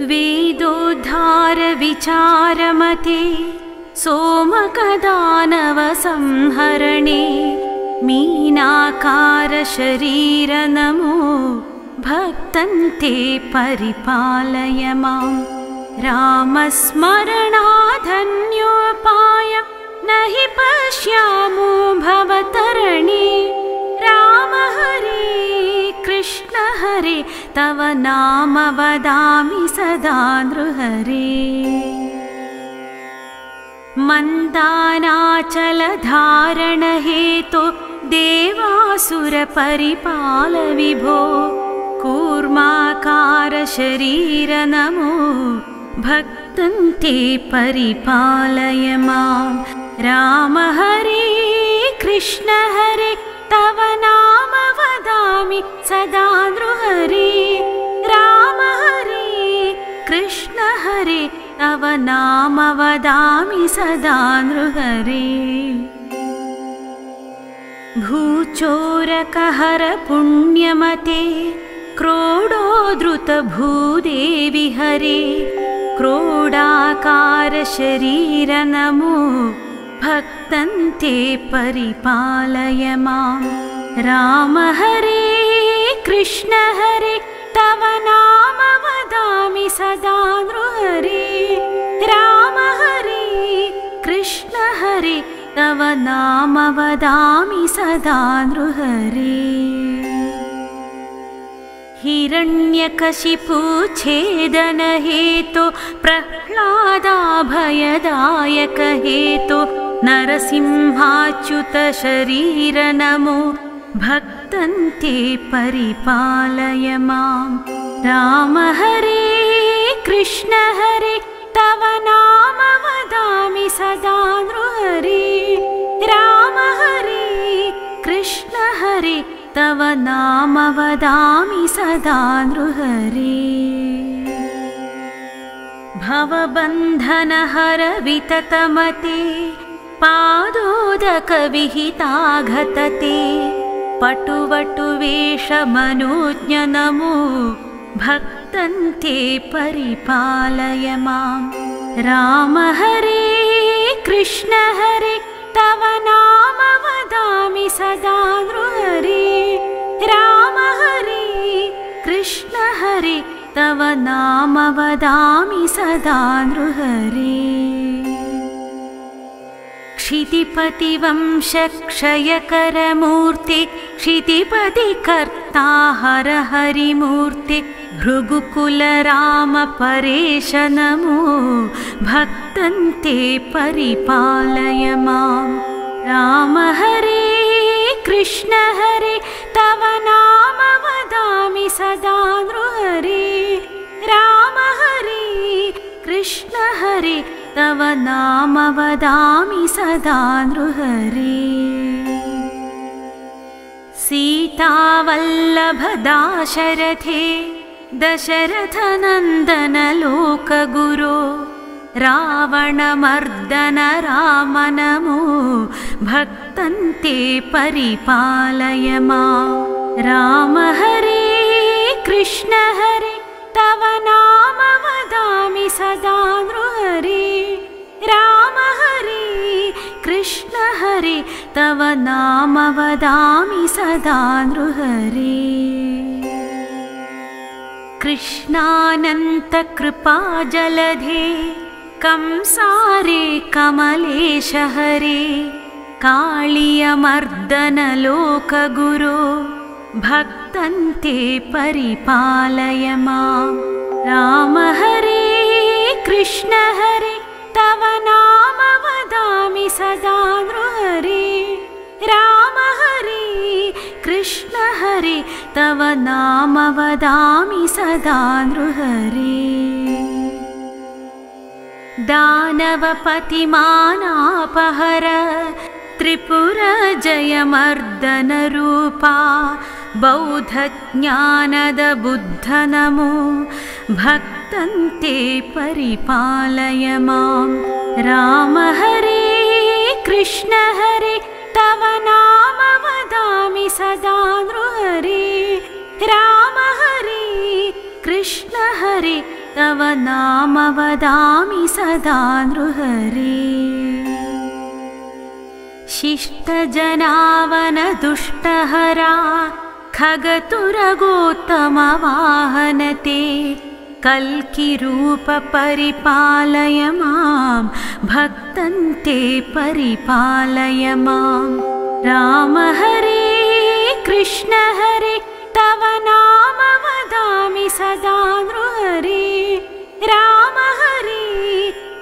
वेदोद्धार विचारमते सोमकदानव संहरणे मीनाकार शरीर नमो भक्तन्ते परिपालय मां रामस्मरणाधन्योपाय न हि पश्यामो भवतरणे राम हरे कृष्ण हरे तव नाम वदामि सदा नृहरे मन्दानाचलधारण हेतो देवासुर परिपाल विभो कूर्माकार शरीर नमो भक्तन्ते परिपालय मां राम हरे कृष्ण हरे तव नाम वदामि सदा नृहरे राम हरे कृष्ण हरे तव नाम वदामि सदा नृहरे भूचोरकहर पुण्यमते क्रोडोद्धृत भूदेवि हरे क्रोडाकार शरीर नमो भक्तन्ते परिपालय मां राम हरे कृष्ण हरे तव नाम वदामि सदा नृहरे राम हरे कृष्ण हरे तव नाम वदामि सदा नृहरे हिरण्यकशिपु छेदन हेतो प्रह्लादाभयदायक हेतो नरसिंहाच्युत शरीर नमो भक्तन्ते परिपालय मां राम हरे कृष्ण हरे तव नाम वदामि सदा नृहरे राम हरे कृष्ण हरे तव नाम वदामि सदा नृहरे भवबन्धनहर विततमते पादोदक विहिताघतते पटुवटुवेष मनोज्ञ नमो भक्तन्ते परिपालय मां राम हरे कृष्ण हरे तव नाम वदामि सदा नृहरे राम हरे कृष्ण हरे तव नाम वदामि सदा नृहरे क्षितिपतिवंशक्षयकरमूर्ति क्षितिपतिकर्ता हर हरिमूर्ति भृगुकुल राम परेश नमो भक्तन्ते परिपालय मां राम हरे कृष्ण हरे तव नाम वदामि सदा नृहरे राम हरे कृष्ण हरे तव नाम वदामि सदा नृहरे सीतावल्लभ दाशरथे दशरथनन्दन लोकगुरो रावणमर्दन राम नमो भक्तन्ते परिपालय मां राम हरे कृष्ण हरे तव नाम वदामि सदा नृहरे राम हरे कृष्ण हरे तव नाम वदामि सदा नृहरे कृष्णानन्त कृपाजलधे कंसारे कमलेश हरे काळियमर्दन लोकगुरो भक्तन्ते परिपालय मां राम हरे कृष्ण हरे तव नाम वदामि सदा नृहरे राम हरे कृष्ण हरे तव नाम वदामि सदा नृहरे दानवपतिमानापहर त्रिपुर जयमर्दन रूपा बौद्धज्ञानद बुद्ध नमो भक्तन्ते परिपालय मां राम हरे कृष्ण हरे तव नाम वदामि सदा नृहरे राम हरे कृष्ण हरे तव नाम वदामि सदा नृहरे। शिष्टजनावन दुष्टहरा खगतुरगोत्तमवाहनते कल्किरूप परिपालय मां भक्तन्ते परिपालय मां। राम हरे कृष्ण हरे तव नाम वदामि सदा नृहरे। राम हरे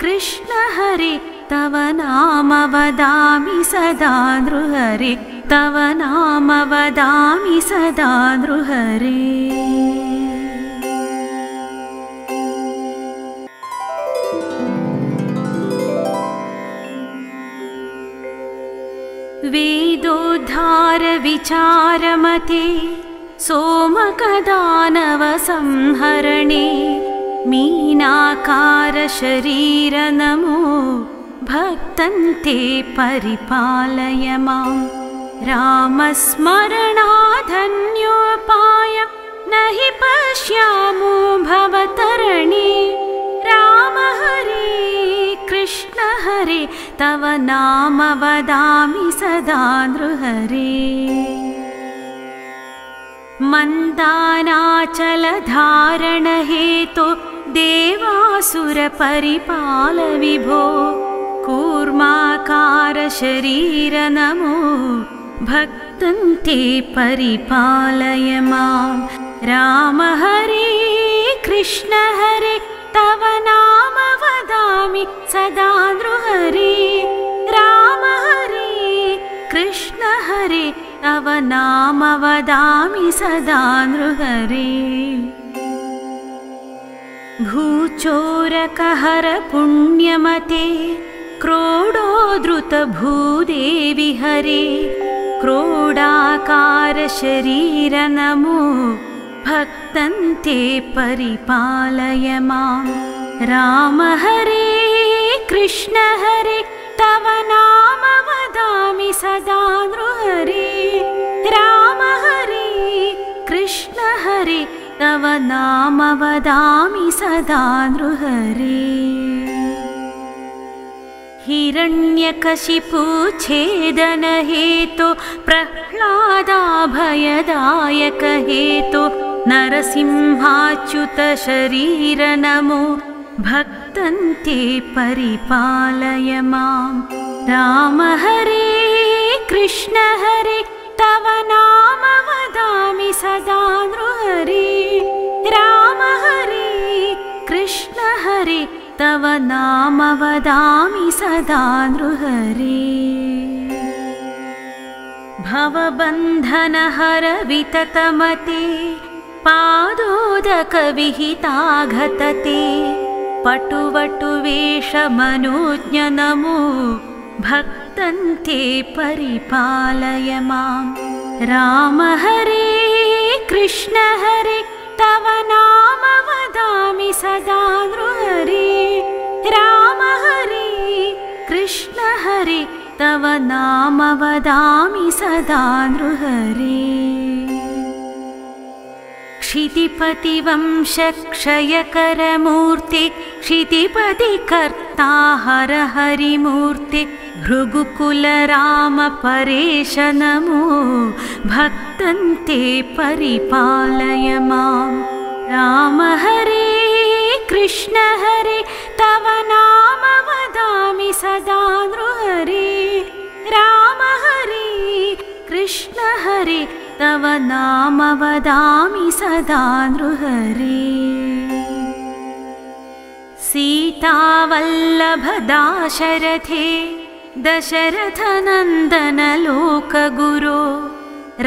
कृष्ण हरे तव नाम वदामि सदा नृहरे। तव नाम वदामि सदा नृहरे। वेदोद्धार विचारमते सोमकदानव संहरणे मीनाकार शरीर नमो भक्तन्ते परिपालय मां। रामस्मरणाधन्योपाय न हि पश्यामो भवतरणे। राम हरे कृष्ण हरे तव नाम वदामि सदा नृहरे। मन्दानाचलधारण हेतो देवासुर परिपाल विभो कूर्माकार शरीर नमो भक्तन्ते परिपालय मां। राम हरे कृष्ण हरे तव नाम वदामि सदा नृहरे। राम हरे कृष्ण हरे तव नाम वदामि सदा नृहरे। भूचोरकहर पुण्यमते क्रोडोद्धृत भूदेवि हरे क्रोडाकार शरीर नमो भक्तन्ते परिपालय मां। राम हरे कृष्ण हरे तव नाम वदामि सदा नृहरे। राम हरे कृष्ण हरे तव नाम वदामि सदा नृहरे। हिरण्यकशिपु छेदन हेतो प्रह्लादाभयदायक हेतो नरसिंहाच्युत शरीर नमो भक्तन्ते परिपालय मां। राम हरे कृष्ण हरे तव नाम वदामि सदा नृहरे। राम हरे कृष्ण हरे तव नाम वदामि सदा नृहरे। भवबन्धनहर विततमते पादोदक विहिताघतते पटुवटुवेष मनोज्ञ नमो भक्तन्ते परिपालय मां। राम हरे कृष्ण हरे तव नाम वदामि सदा नृहरे। राम हरे कृष्ण हरे तव नाम वदामि सदा नृहरे। क्षितिपतिवंश क्षयकरमूर्ते क्षितिपतिकर्ता हर हरिमूर्ते भृगुकुल राम परेश नमो भक्तन्ते परिपालय मां। राम हरे कृष्ण हरे तव नाम वदामि सदा नृहरे। राम हरे कृष्ण हरे तव नाम वदामि सदा नृहरे। सीतावल्लभ दाशरथे दशरथ नन्दन लोकगुरो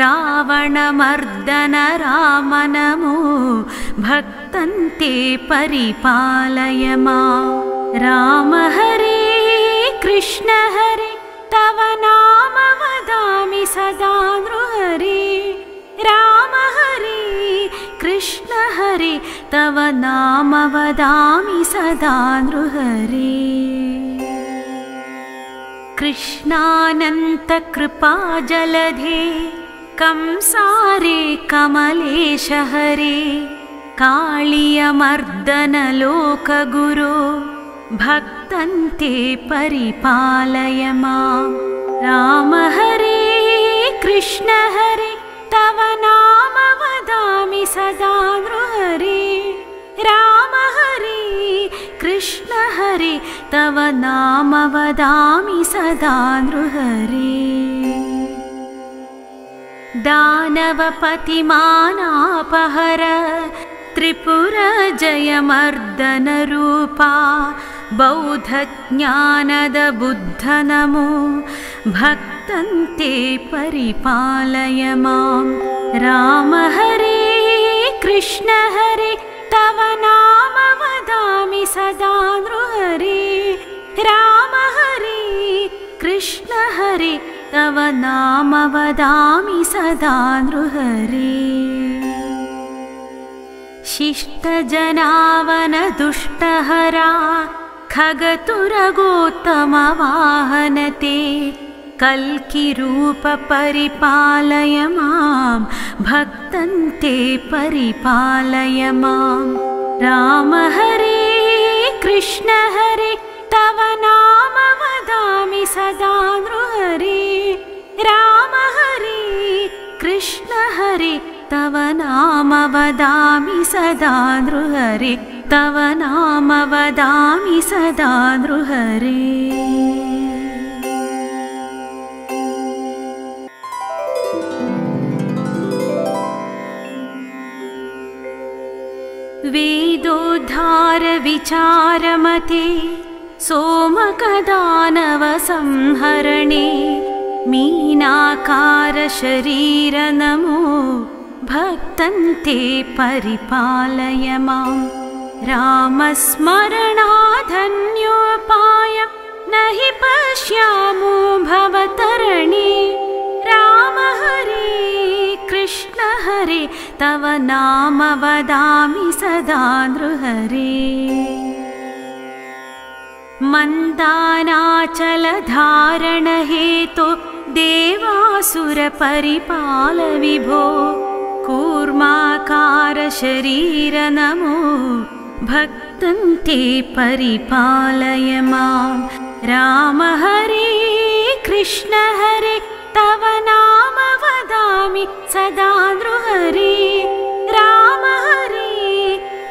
रावणमर्दन राम नमो भक्तन्ते परिपालय मां। राम हरे कृष्ण हरे तव नाम वदामि सदा नृहरे। राम हरे कृष्ण हरे तव नाम वदामि सदा नृहरे। कृष्णानन्त कृपाजलधे कंसारे कमलेश हरे कालियमर्दन लोकगुरो भक्तन्ते परिपालय मां। राम हरे कृष्ण हरे तव नाम वदामि सदा नृहरे। राम हरे कृष्ण हरे तव नाम वदामि सदा नृहरे। दानवपतिमानापहर त्रिपुरजयमर्दन रूपा बौद्धज्ञानद बुद्ध नमो भक्तन्ते परिपालय मां। राम हरे कृष्ण हरे तव नाम वदामि सदा नृहरे। राम हरे कृष्ण हरे तव नाम वदामि सदा नृहरे। शिष्टजनावन दुष्टहरा खगतुरगोत्तमवाहनते कल्किरूप परिपालय मां भक्तन्ते परिपालय मां। राम हरे कृष्ण हरे तव नाम वदामि सदा नृहरे। राम हरे कृष्ण हरे तव नाम वदामि सदा नृहरे। तव नाम वदामि सदा नृहरे। वेदोद्धार विचारमते सोमकदानव संहरणे मीनाकार शरीर नमो भक्तन्ते परिपालय मां। रामस्मरणाधन्योपाय न हि पश्यामो भवतरणे। राम हरे कृष्ण हरे तव नाम वदामि सदा नृहरे। मन्दानाचलधारण हेतो देवासुर परिपाल विभो कूर्माकार शरीर नमो भक्तन्ते परिपालय मां। राम हरे कृष्ण हरे तव नाम वदामि सदा नृहरे। राम हरे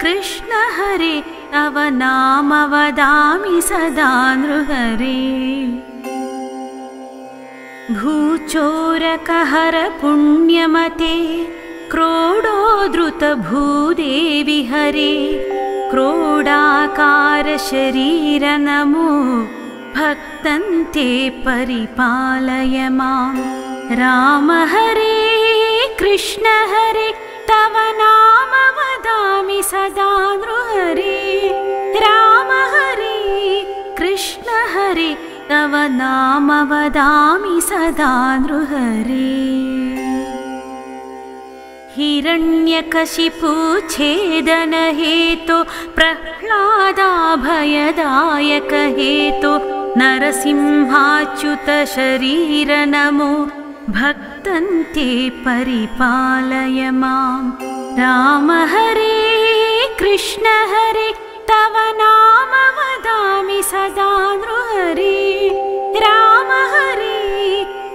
कृष्ण हरे तव नाम वदामि सदा नृहरे। भूचोरकहर पुण्यमते क्रोडोद्धृत भूदेवि हरे क्रोडाकार शरीर नमो भक्तन्ते परिपालय मां। राम हरे कृष्ण हरे तव नाम वदामि सदा नृहरे। राम हरे कृष्ण हरे तव नाम वदामि सदा नृहरे। हिरण्यकशिपु छेदन हेतो प्रह्लादाभयदायक हेतो नरसिंहाच्युत शरीर नमो भक्तन्ते परिपालय मां। राम हरे कृष्ण हरे तव नाम वदामि सदा नृहरे। राम हरे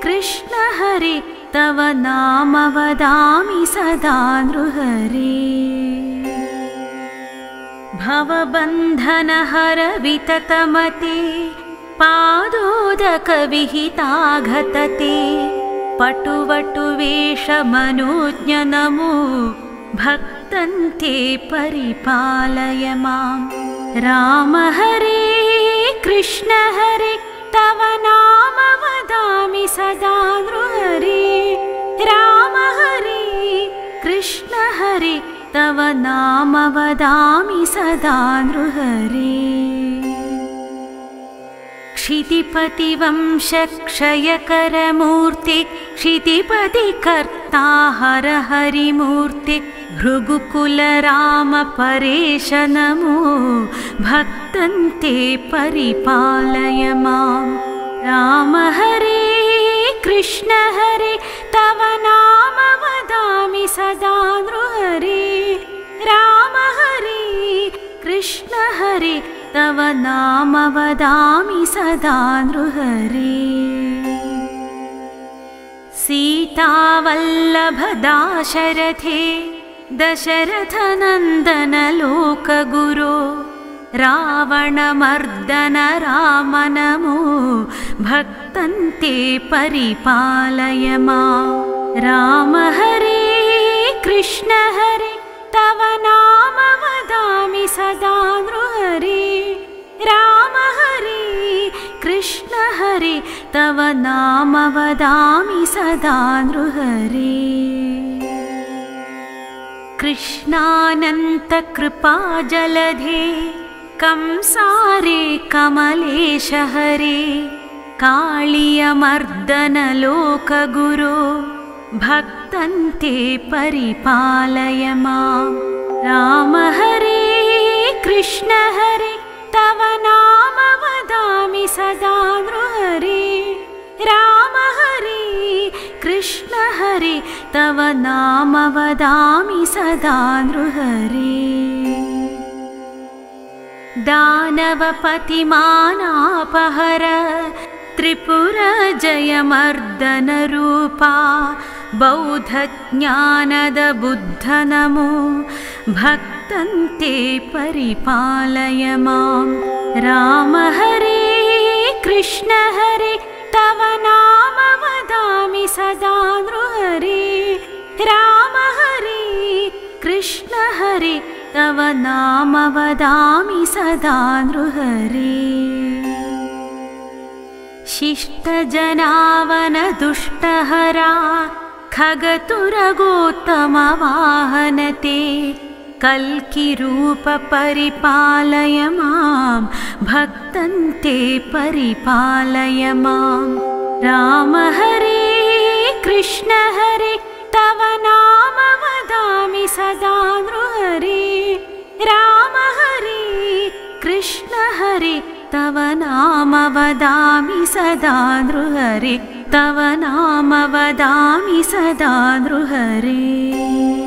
कृष्ण हरे तव नाम वदामि सदा नृहरे। भवबन्धनहर विततमते पादोदक विहिताघतते पटुवटुवेश मनोज्ञ नमो भक्तन्ते परिपालय मां। राम हरे कृष्ण हरे तव नाम वदामि सदा नृहरे। राम हरे कृष्ण हरे तव नाम वदामि सदा नृहरे। क्षितिपतिवंश क्षयकरमूर्ति क्षितिपतिकर्ता हर हरिमूर्ति भृगुकुल राम परेश नमो भक्तन्ते परिपालय मां। राम हरे कृष्ण हरे तव नाम वदामि सदा नृहरे। राम कृष्ण हरे तव नाम वदामि सदा नृहरे सीतावल्लभ दाशरथे दशरथनन्दन लोकगुरो रावणमर्दन राम नमो भक्तन्ते परिपालय मां राम हरे कृष्ण हरे तव नाम वदामि सदा नृहरे राम हरे कृष्ण हरे तव नाम वदामि सदा नृहरे कृष्णानन्त कृपाजलधे कंसारे कमलेश हरे कालियमर्दन लोकगुरो भक्तन्ते परिपालय मां राम हरे कृष्ण हरे तव नाम वदामि सदा नृहरे राम हरे कृष्ण हरे तव नाम वदामि सदा नृहरे दानवपतिमानापहर त्रिपुरजयमर्दन रूपा बौद्धज्ञानद बुद्ध नमो भक्तन्ते परिपालय मां राम हरे कृष्ण हरे तव नाम वदामि सदा नृहरे राम हरे कृष्ण हरे तव नाम वदामि सदा नृहरे शिष्टजनावन दुष्टहरा खगतुरगोत्तमवाहनते कल्किरूप परिपालय मां भक्तन्ते परिपालय मां राम हरे कृष्ण हरे तव नाम वदामि सदा नृहरे राम हरे कृष्ण हरे तव नाम वदामि सदा नृहरे तव नाम वदामि सदा नृहरे